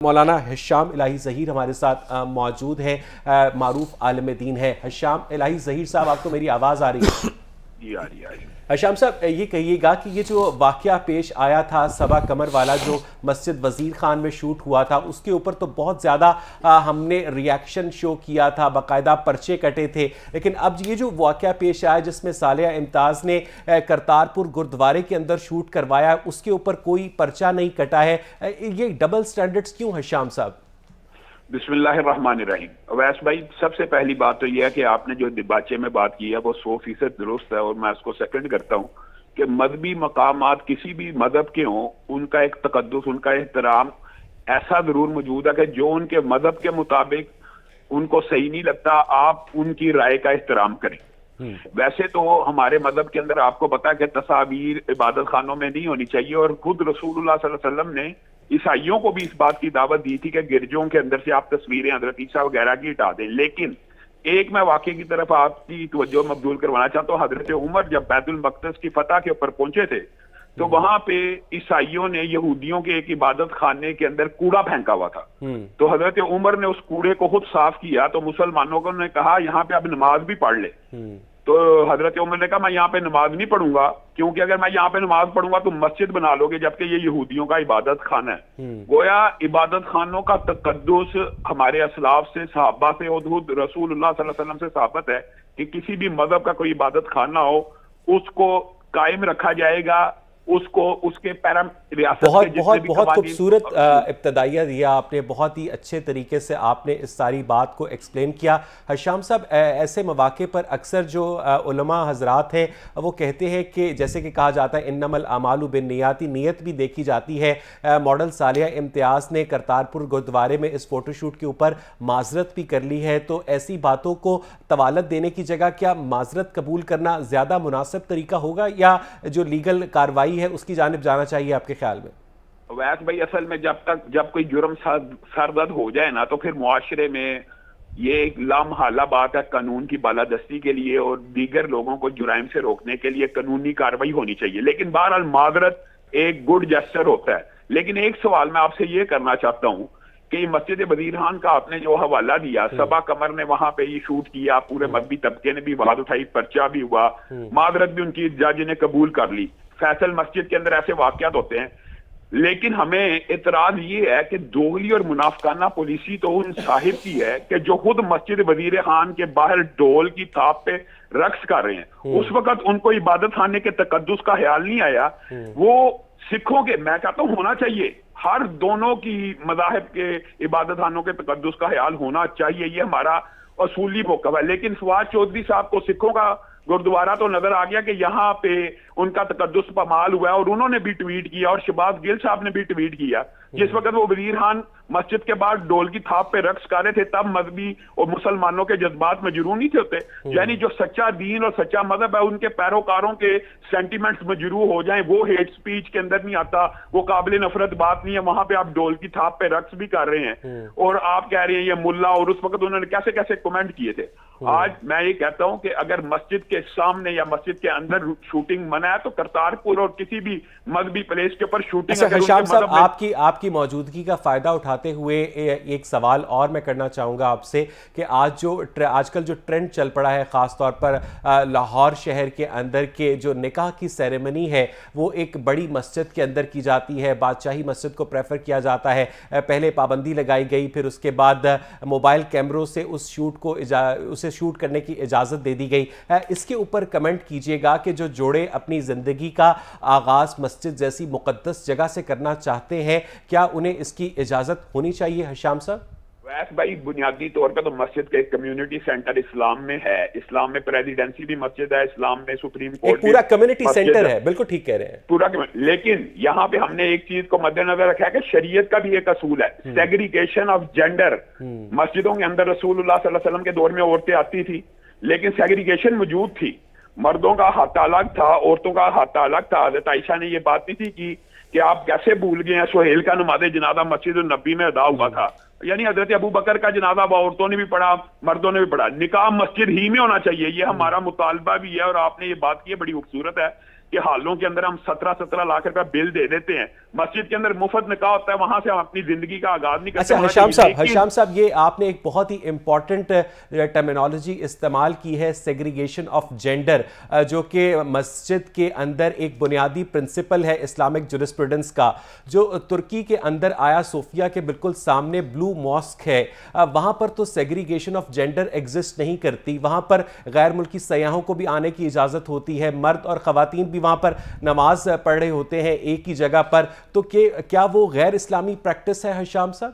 मौलाना Hisham इलाही ज़हीर हमारे साथ मौजूद हैं, मारूफ आलिम दीन है। हिशाम इलाही ज़हीर साहब, आपको मेरी आवाज़ आ रही है? जी आ रही है। हिशाम साहब, ये कहिएगा कि ये जो वाक़या पेश आया था सबा कमर वाला, जो मस्जिद वज़ीर ख़ान में शूट हुआ था, उसके ऊपर तो बहुत ज़्यादा हमने रिएक्शन शो किया था, बाकायदा पर्चे कटे थे। लेकिन अब ये जो वाक़या पेश आया जिसमें सालिया इम्तियाज़ ने करतारपुर गुरुद्वारे के अंदर शूट करवाया, उसके ऊपर कोई पर्चा नहीं कटा है, ये डबल स्टैंडर्ड्स क्यों हिशाम साहब? बिस्मिल्लाहिर्रहमानिर्रहीम। वैस भाई, सबसे पहली बात तो यह है कि आपने जो दिबाचे में बात की है वो 100% दुरुस्त है और मैं उसको सेकंड करता हूँ कि मजहबी मकामात किसी भी मजहब के हों, उनका एक तकद्दुस, उनका एहतराम ऐसा जरूर मौजूद है कि जो उनके मजहब के मुताबिक उनको सही नहीं लगता, आप उनकी राय का एहतराम करें। वैसे तो हमारे मजहब के अंदर आपको पता है कि तस्वीर इबादत खानों में नहीं होनी चाहिए, और खुद रसूलुल्लाह सल्लल्लाहु अलैहि वसल्लम ने ईसाइयों को भी इस बात की दावत दी थी कि गिरजों के अंदर से आप तस्वीरें हजरत ईसा वगैरह की हटा दें। लेकिन एक मैं वाकये की तरफ आपकी तवज्जो मबदूल करवाना चाहता हूँ। हजरत उमर जब बैतुल मक़दस की फतह के ऊपर पहुंचे थे तो वहां पे ईसाइयों ने यहूदियों के एक इबादत खाने के अंदर कूड़ा फेंका हुआ था। तो हजरत उमर ने उस कूड़े को खुद साफ किया, तो मुसलमानों को ने कहा यहाँ पे अब नमाज भी पढ़ ले। तो हजरत उमर ने कहा मैं यहाँ पे नमाज नहीं पढ़ूंगा, क्योंकि अगर मैं यहाँ पे नमाज पढ़ूंगा तो मस्जिद बना लोगे, जबकि ये यहूदियों का इबादत खाना है। गोया इबादत खानों का तकद्दुस हमारे असलाफ से, सहाबा से और खुद रसूलुल्लाह सल्लल्लाहु अलैहि वसल्लम से साबित है कि किसी भी मजहब का कोई इबादत खाना हो उसको कायम रखा जाएगा, उसको उसके बहुत खूबसूरत इब्तदाइया दिया आपने, बहुत ही अच्छे तरीके से आपने इस सारी बात को एक्सप्लेन किया। हिशाम साहब, ऐसे मौके पर अक्सर जो उलमा हजरात हैं वो कहते हैं कि जैसे कि कहा जाता है इन्नमल अमालु बिन्नियाती, नीयत भी देखी जाती है। मॉडल सालिया इम्तियाज़ ने करतारपुर गुरुद्वारे में इस फोटोशूट के ऊपर माजरत भी कर ली है, तो ऐसी बातों को तवालत देने की जगह क्या माजरत कबूल करना ज़्यादा मुनासिब तरीका होगा, या जो लीगल कार्रवाई है उसकी जानिब जाना चाहिए आपके ख्याल में? वैस भाई, असल में जब कोई जुर्म सरदर्द हो जाए ना, तो फिर मुआशरे में ये एक लामहला बात है कानून की बालादस्ती के लिए और दीगर लोगों को जुराइम से रोकने के लिए कानूनी कार्रवाई होनी चाहिए। लेकिन बहरहाल माजरत एक गुड जेस्चर होता है। लेकिन एक सवाल मैं आपसे ये करना चाहता हूँ कि मस्जिद वज़ीर खान का आपने जो हवाला दिया, सबा कमर ने वहां पे ये शूट किया, पूरे मजहबी तबके ने भी आवाज उठाई, पर्चा भी हुआ, माजरत भी उनकी जज ने कबूल कर ली। फैसल मस्जिद के अंदर ऐसे वाकयात होते हैं। लेकिन हमें इतराज ये है कि दोगली और मुनाफकाना पॉलिसी तो उन साहिब की है कि जो खुद मस्जिद वज़ीर खान के बाहर ढोल की थाप पे रक्स कर रहे हैं। उस वक्त उनको इबादत खाने के तकद्दुस का ख्याल नहीं आया। वो सिखों के, मैं कहता हूं होना चाहिए, हर दोनों की मज़ाहिब के इबादत खानों के तकद्दुस का ख्याल होना चाहिए, ये हमारा असूली मौक़िफ़ है। लेकिन फवाद चौधरी साहब को सिखों का गुरुद्वारा तो नजर आ गया कि यहाँ पे उनका तकद्दुस पमाल हुआ है, और उन्होंने भी ट्वीट किया, और शहबाज गिल साहब ने भी ट्वीट किया। जिस वक्त वो वज़ीर खान मस्जिद के बाद डोल की थाप पे रक्स कर रहे थे, तब मजहबी और मुसलमानों के जज्बात मजरू नहीं थे होते। यानी जो सच्चा दीन और सच्चा मजहब है उनके पैरोकारों के सेंटिमेंट्स मजरू हो जाएं, वो हेट स्पीच के अंदर नहीं आता, वो काबिल नफरत बात नहीं है। वहां पे आप डोल की थाप पे रक्स भी कर रहे हैं और आप कह रहे हैं ये मुल्ला, और उस वक्त उन्होंने कैसे कैसे कमेंट किए थे। आज मैं ये कहता हूं कि अगर मस्जिद के सामने या मस्जिद के अंदर शूटिंग मना है तो करतारपुर और किसी भी मजहबी प्लेस के ऊपर शूटिंग। हिशाम साहब, आपकी मौजूदगी का फायदा उठाते हुए एक सवाल और मैं करना चाहूंगा आपसे कि आजकल जो ट्रेंड चल पड़ा है, खास तौर पर लाहौर शहर के अंदर के जो निकाह की सेरेमनी है वो एक बड़ी मस्जिद के अंदर की जाती है, बादशाही मस्जिद को प्रेफर किया जाता है। पहले पाबंदी लगाई गई, फिर उसके बाद मोबाइल कैमरों से उसे शूट करने की इजाज़त दे दी गई। इसके ऊपर कमेंट कीजिएगा कि जो जोड़े अपनी ज़िंदगी का आगाज़ मस्जिद जैसी मुक़द्दस जगह से करना चाहते हैं, क्या उन्हें इसकी इजाज़त होनी चाहिए? हिशाम साहब, वैस भाई, बुनियादी तौर पर तो मस्जिद का एक कम्युनिटी सेंटर इस्लाम में है। इस्लाम में प्रेसिडेंसी भी मस्जिद है, इस्लाम में सुप्रीम कोर्ट पूरा कम्युनिटी सेंटर है। बिल्कुल ठीक कह रहे हैं, पूरा। लेकिन यहाँ पे हमने एक चीज को मद्देनजर रखा है कि शरीयत का भी एक असूल है, सेग्रीगेशन ऑफ जेंडर। मस्जिदों के अंदर रसूलुल्लाह सल्लल्लाहु अलैहि वसल्लम के दौर में औरतें आती थी, लेकिन सेग्रीगेशन मौजूद थी। मर्दों का हाथ अलग था, औरतों का हाथ अलग था। हज़रत आयशा ने ये बात नहीं थी कि आप कैसे भूल गए हैं, सुहेल का नमाज़े जनाजा मस्जिद नबी में अदा हुआ था। यानी हजरत अबू बकर का जनाजा औरतों ने भी पढ़ा, मर्दों ने भी पढ़ा। निकाह मस्जिद ही में होना चाहिए, ये हमारा मुतालबा भी है। और आपने ये बात की है, बड़ी खूबसूरत है कि हालों के अंदर हम 17-17 लाख रुपया बिल दे देते हैं, मस्जिद के अंदर मुफ्त निकाह होता है, वहां से हम अपनी जिंदगी का आगाज नहीं करते। अच्छा हशाम साहब, ये आपने एक बहुत ही इंपॉर्टेंट टर्मिनोलॉजी इस्तेमाल की है, सेग्रीगेशन ऑफ जेंडर, जो कि मस्जिद के अंदर एक बुनियादी प्रिंसिपल है इस्लामिक जुरिस्प्रूडेंस का, जो तुर्की के अंदर आया सोफिया के बिल्कुल सामने ब्लू मॉस्क है, वहां पर तो सेग्रीगेशन ऑफ जेंडर एग्जिस्ट नहीं करती। वहां पर गैर मुल्की सयाहों को भी आने की इजाजत होती है, मर्द और खवातीन भी वहां पर नमाज पढ़ रहे होते हैं एक ही जगह पर। तो क्या वो गैर इस्लामी प्रैक्टिस है हशाम साहब?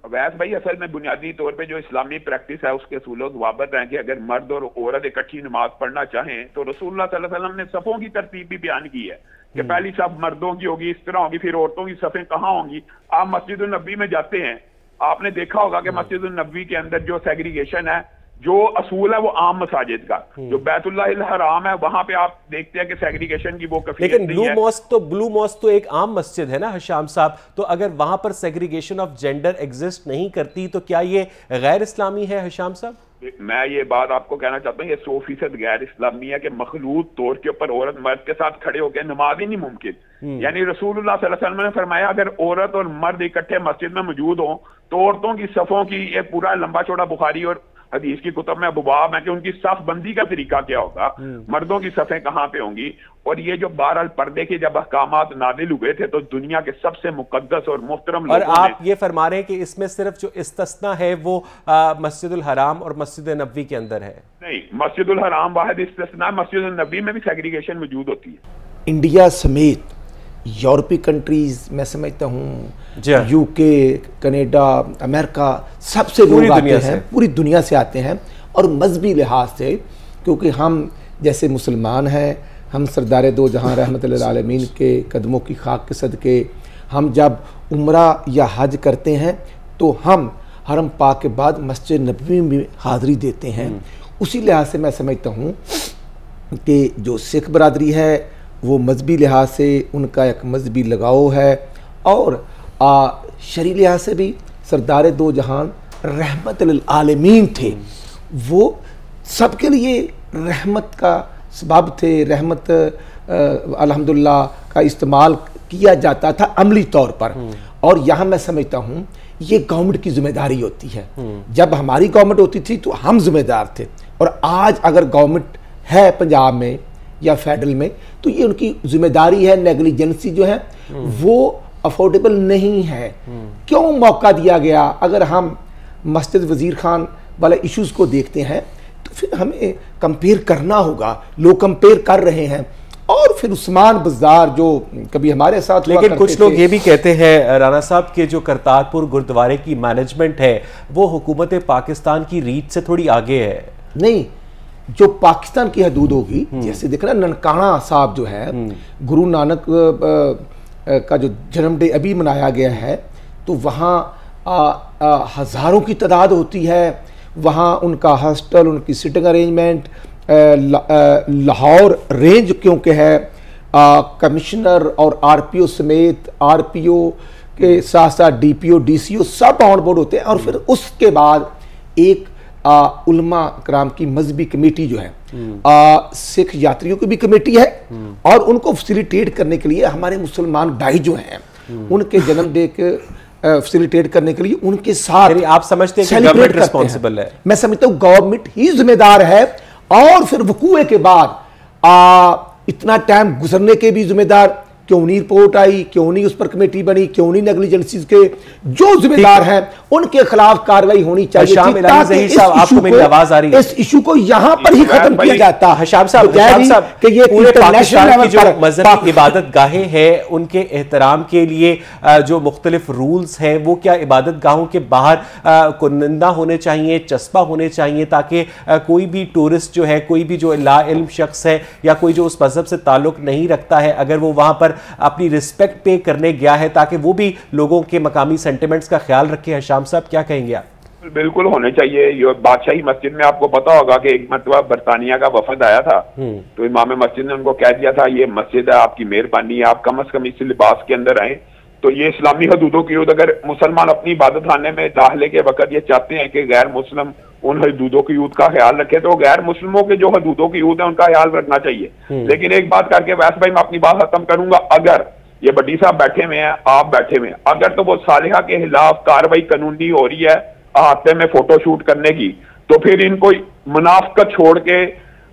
वैस भाई, असल में बुनियादी तौर पे जो इस्लामी प्रैक्टिस है उसके असूल ज़वाबित हैं कि अगर मर्द और औरत इकट्ठी नमाज पढ़ना चाहें तो रसूलुल्लाह सल्लल्लाहु अलैहि वसल्लम ने सफ़ों की तरतीब भी बयान की है कि पहली सफ़ मर्दों की होगी, इस तरह होगी, फिर औरतों की सफ़ें कहाँ होंगी। आप मस्जिद नबी में जाते हैं, आपने देखा होगा कि मस्जिद नबी के अंदर जो सेग्रीगेशन है, जो असूल है वो आम मसाजिद का, जो बैतुल्लाहिल हराम है वहां पे आप देखते हैं कि सेग्रीगेशन की वो कफीयत लेकिन नहीं है। ब्लू मॉस्क तो एक आम मस्जिद है ना हशाम साहब, तो अगर वहां पर सेग्रीगेशन ऑफ जेंडर एग्जिस्ट नहीं करती तो क्या ये गैर इस्लामी है हशाम साहब? मैं ये बात आपको कहना चाहता हूँ, ये 100% गैर इस्लामी है कि मखलूत तौर के ऊपर औरत मर्द के साथ खड़े होकर नमाज ही नहीं मुमकिन। यानी रसूलुल्लाह सल्लल्लाहु अलैहि वसल्लम ने फरमाया अगर औरत और मर्द इकट्ठे मस्जिद में मौजूद हो तो औरतों की सफ़ों की ये पूरा लंबा चौड़ा बुखारी और हदीस की कुतब में अबवाब है कि उनकी सफ बंदी का तरीका क्या होगा, मर्दों की सफ़ें कहाँ पे होंगी। और ये जो बहरहाल पर्दे के जब अहकामात नादिल हुए थे तो दुनिया के सबसे मुकद्दस और मुहतरम और आप ये फरमा रहे हैं कि इसमें सिर्फ जो इस्तिस्ना है वो मस्जिदुल हराम और मस्जिद नबवी के अंदर है? नहीं, मस्जिदुल हराम वाहिद इस्तिस्ना, मस्जिद नबवी में भी सेग्रीगेशन मौजूद होती है। इंडिया समेत यूरोपीय कंट्रीज, मैं समझता हूँ यूके, कनाडा, अमेरिका, सबसे लोग आते हैं, पूरी दुनिया से आते हैं। और मजहबी लिहाज से, क्योंकि हम जैसे मुसलमान हैं, हम सरदार दो जहां रहमतुल्लिल आलमीन के कदमों की खाक के सदके हम जब उम्रा या हज करते हैं तो हम हरम पाक के बाद मस्जिद नबवी में हाज़िरी देते हैं। उसी लिहाज से मैं समझता हूँ कि जो सिख बरादरी है वो मजहबी लिहाज से उनका एक मजहबी लगाव है, और शरई लिहाज से भी सरदार दो जहान रहमतुल्लिल आलमीन थे, वो सबके लिए रहमत का सबब थे। रहमत अल्हम्दुलिल्लाह का इस्तेमाल किया जाता था अमली तौर पर। और यहाँ मैं समझता हूँ ये गवर्नमेंट की जिम्मेदारी होती है। जब हमारी गवर्नमेंट होती थी तो हम जिम्मेदार थे, और आज अगर गवर्नमेंट है पंजाब में या फेडरल में तो ये उनकी जिम्मेदारी है। नेग्लिजेंसी जो है वो अफोर्डेबल नहीं है। क्यों मौका दिया गया? अगर हम मस्जिद वजीर खान वाले इश्यूज को देखते हैं तो फिर हमें कंपेयर करना होगा। लोग कंपेयर कर रहे हैं। और फिर उस्मान बाजार जो कभी हमारे साथ, लेकिन कुछ लोग ये भी कहते हैं राना साहब के जो करतारपुर गुरुद्वारे की मैनेजमेंट है वो हुकूमत पाकिस्तान की रीच से थोड़ी आगे है। नहीं, जो पाकिस्तान की हदूद होगी, जैसे देखना ननकाना साहब जो है, गुरु नानक का जो जन्म डे अभी मनाया गया है, तो वहाँ हज़ारों की तादाद होती है। वहाँ उनका हॉस्टल, उनकी सिटिंग अरेंजमेंट, लाहौर रेंज क्योंकि है, कमिश्नर और आरपीओ समेत आरपीओ के साथ साथ डीपीओ डीसीओ सब ऑन बोर्ड होते हैं। और फिर उसके बाद एक उलमा कराम की मजहबी कमेटी जो है, सिख यात्रियों की भी कमेटी है, और उनको फैसिलिटेट करने के लिए हमारे मुसलमान भाई जो हैं उनके जन्म डे के फैसिलिटेट करने के लिए उनके साथ आप समझते हैं कि गवर्नमेंट रिस्पांसिबल है? मैं समझता हूँ गवर्नमेंट ही जिम्मेदार है, और फिर वकूए के बाद इतना टाइम गुजरने के भी जिम्मेदार, क्यों नहीं रिपोर्ट आई, क्यों नहीं उस पर कमेटी बनी, क्यों नहीं नेग्लिजेंसीज के जो जिम्मेदार हैं उनके खिलाफ कार्रवाई होनी चाहिए। आपको मेरी आवाज आ रही है? इस इशू को यहां पर ही खत्म किया जाता है। हशाम साहब कि ये पूरे पाकिस्तान की जो मजहबी इबादत गाहें हैं उनके एहतराम के लिए जो मुख्तलिफ रूल्स हैं वो क्या इबादत गाहों के बाहर कुनिंदा होने चाहिए, चस्पा होने चाहिए, ताकि कोई भी टूरिस्ट जो है, कोई भी जो ला इल्म शख्स है या कोई जो उस मजहब से ताल्लुक नहीं रखता है, अगर वो वहां पर अपनी रिस्पेक्ट पे करने गया है ताकि वो भी लोगों के मकामी सेंटिमेंट्स का ख्याल रखे। हशाम साहब क्या कहेंगे आप? बिल्कुल होने चाहिए। ये बादशाही मस्जिद में आपको पता होगा कि एक मरतबा बरतानिया का वफद आया था, तो इमाम मस्जिद ने उनको कह दिया था ये मस्जिद है, आपकी मेहरबानी है, आप कम अज कम इस लिबास के अंदर आए। तो ये इस्लामी हदूदों की, अगर मुसलमान अपनी इबादत खाने में दाखिले के वक्त ये चाहते हैं कि गैर मुस्लिम उन हदूदों की यूद का ख्याल रखे, तो गैर मुस्लिमों के जो हदूदों की यूद है उनका ख्याल रखना चाहिए। लेकिन एक बात करके वैसे भाई मैं अपनी बात खत्म करूंगा, अगर ये भट्टी साहब बैठे हुए हैं, आप बैठे हुए हैं, अगर तो वो सालिहा के खिलाफ कार्रवाई कानूनी हो रही है अहाते में फोटो शूट करने की, तो फिर इनको मुनाफकत छोड़ के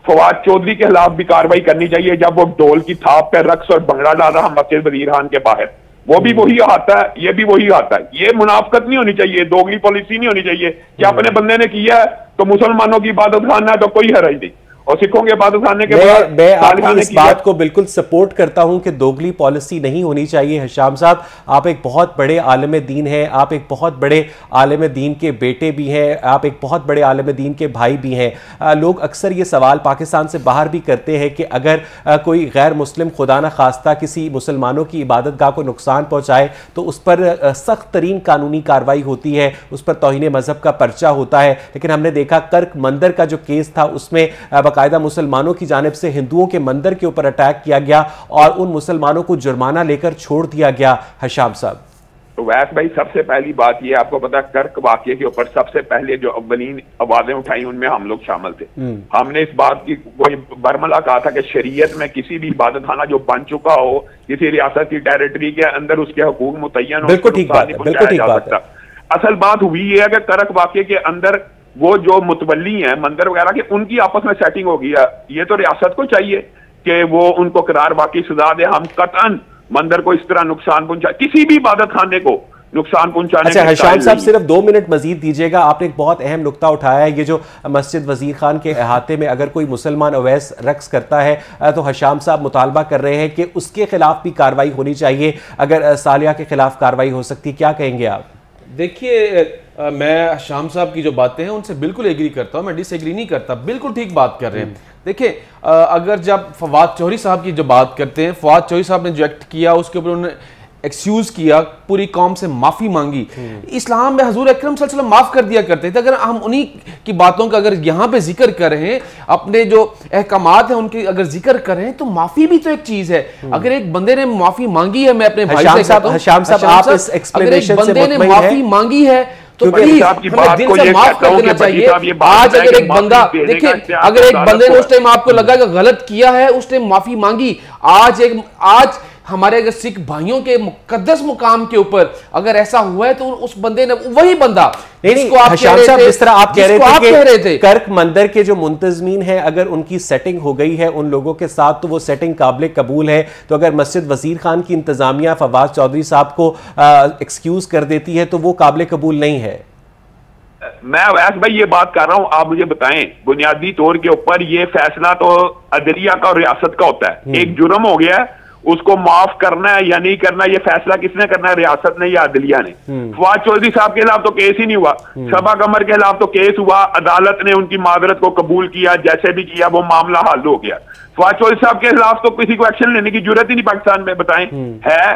फवाद चौधरी के खिलाफ भी कार्रवाई करनी चाहिए, जब वो ढोल की थाप पे रक्स और भंगड़ा डाल रहा मस्जिद वजीर खान के बाहर। वो भी वही आता है, ये भी वही आता है। ये मुनाफकत नहीं होनी चाहिए, दोगली पॉलिसी नहीं होनी चाहिए कि अपने बंदे ने किया है तो मुसलमानों की इबादत खाना है तो कोई हरज नहीं, और सिखों के इबादत खाने के बाद मैं आपकी इस बात को बिल्कुल सपोर्ट करता हूं कि दोगली पॉलिसी नहीं होनी चाहिए। हिशाम साहब, आप एक बहुत बड़े आलिम दीन हैं, आप एक बहुत बड़े आलिम दीन के बेटे भी हैं, आप एक बहुत बड़े आलिम दीन के भाई भी हैं। लोग अक्सर ये सवाल पाकिस्तान से बाहर भी करते हैं कि अगर कोई गैर मुस्लिम खुदा न खास्ता किसी मुसलमानों की इबादत गाह को नुकसान पहुँचाए तो उस पर सख्त तरीन कानूनी कार्रवाई होती है, उस पर तौहीन मजहब का पर्चा होता है। लेकिन हमने देखा कर्क मंदिर का जो केस था उसमें बाकायदा मुसलमानों की जानिब से हिंदुओं के मंदिर के ऊपर अटैक किया गया और उन मुसलमानों को जुर्माना लेकर छोड़ दिया गया। हिशाम साहब, तो वैस भाई सबसे पहली बात ये आपको पता, कर्क वाकये के ऊपर सबसे पहले जो अव्वलीन आवाजें उठाई उनमें हम लोग शामिल थे। हमने इस बात की कोई बरमला कहा था कि शरीयत में किसी भी इबादत खाना जो बन चुका हो किसी रियासत की टेरिटरी के अंदर उसके हुकूक मुतय्यन हो, बिल्कुल ठीक बात है, बिल्कुल ठीक बात है। असल बात हुई है कि कर्क वाकये के अंदर वो जो मुतवल्ली हैं मंदिर वगैरह के, उनकी आपस में सेटिंग हो गई है। ये तो रियासत को चाहिए कि वो उनको करार वाकई सजा दे। हम कतन मंदिर को इस तरह नुकसान पहुंचा, किसी भी इबादत खाने को नुकसान पहुंचाने। अच्छा हिशाम साहब, सिर्फ 2 मिनट मजीद दीजिएगा। आपने एक बहुत अहम नुक्ता उठाया है, ये जो मस्जिद वजीर खान के अहाते में अगर कोई मुसलमान अवैस रक्स करता है तो हिशाम साहब मुतालबा कर रहे हैं कि उसके खिलाफ भी कार्रवाई होनी चाहिए। अगर सालिया के खिलाफ कार्रवाई हो सकती, क्या कहेंगे आप? देखिए, मैं शाम साहब की जो बातें हैं उनसे बिल्कुल एग्री करता हूं, मैं डिसएग्री नहीं करता, बिल्कुल ठीक बात कर रहे हैं। देखिए, अगर जब फवाद चौधरी साहब की जो बात करते हैं, फवाद चौधरी साहब ने जो एक्ट किया उसके ऊपर उन्होंने एक्सक्यूज किया, पूरी कौम से माफी मांगी। इस्लाम में हजूर अकरम सल्लल्लाहु अलैहि वसल्लम माफ कर दिया करते थे। अगर हम उन्हीं की बातों का अगर यहाँ पे जिक्र कर रहे हैं, अपने जो अहकामात हैं उनके अगर जिक्र कर रहे हैं, तो माफी भी तो एक चीज है। अगर एक बंदे ने माफी मांगी है, मैं अपने भाई से कहता हूं, अगर एक बंदे ने माफी मांगी है तो प्लीज हमें दिल से माफ कर देना चाहिए। आज अगर एक बंदा, देखिए, अगर एक बंदे ने उस टाइम आपको लगा कि गलत किया है, उस टाइम माफी मांगी, आज हमारे अगर सिख भाइयों के मुकद्दस मुकाम के ऊपर अगर ऐसा हुआ है तो उस बंदे ने, वही बंदा जिस तरह आप कह रहे थे कर्क मंदिर के जो मुंतजमीन है, अगर उनकी सेटिंग हो गई है उन लोगों के साथ तो वो सेटिंग काबिल कबूल है। तो अगर मस्जिद वजीर खान की इंतजामिया फवाद चौधरी साहब को एक्सक्यूज कर देती है तो वो काबिल कबूल नहीं है। मैं वैस भाई ये बात कर रहा हूं, आप मुझे बताएं, बुनियादी तौर के ऊपर ये फैसला तो अदलिया का और रियासत का होता है। एक जुर्म हो गया है, उसको माफ करना है या नहीं करना, ये फैसला किसने करना है? रियासत ने या अदलिया ने। फवाद चौधरी साहब के खिलाफ तो केस ही नहीं हुआ, सबा कमर के खिलाफ तो केस हुआ, अदालत ने उनकी मादरत को कबूल किया, जैसे भी किया वो मामला हल हो गया। फवाद चौधरी साहब के खिलाफ तो किसी को एक्शन लेने की जरूरत ही नहीं पाकिस्तान में, बताएं है।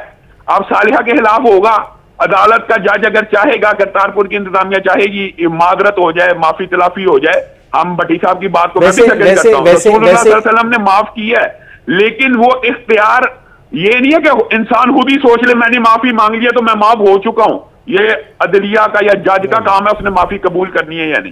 अब सालिहा के खिलाफ होगा, अदालत का जज अगर चाहेगा, करतारपुर की इंतजामिया चाहेगी मादरत हो जाए, माफी तलाफी हो जाए। हम भट्टी साहब की बात को मैं भी करता हूं, रसूलुल्लाह सल्लल्लाहु अलैहि वसल्लम ने माफ की है, लेकिन वो इख्तियार ये नहीं है कि इंसान खुद ही सोच ले मैंने माफी मांग लिया तो मैं माफ हो चुका हूं। ये अदलिया का या जज का काम है, उसने माफी कबूल करनी है या नहीं।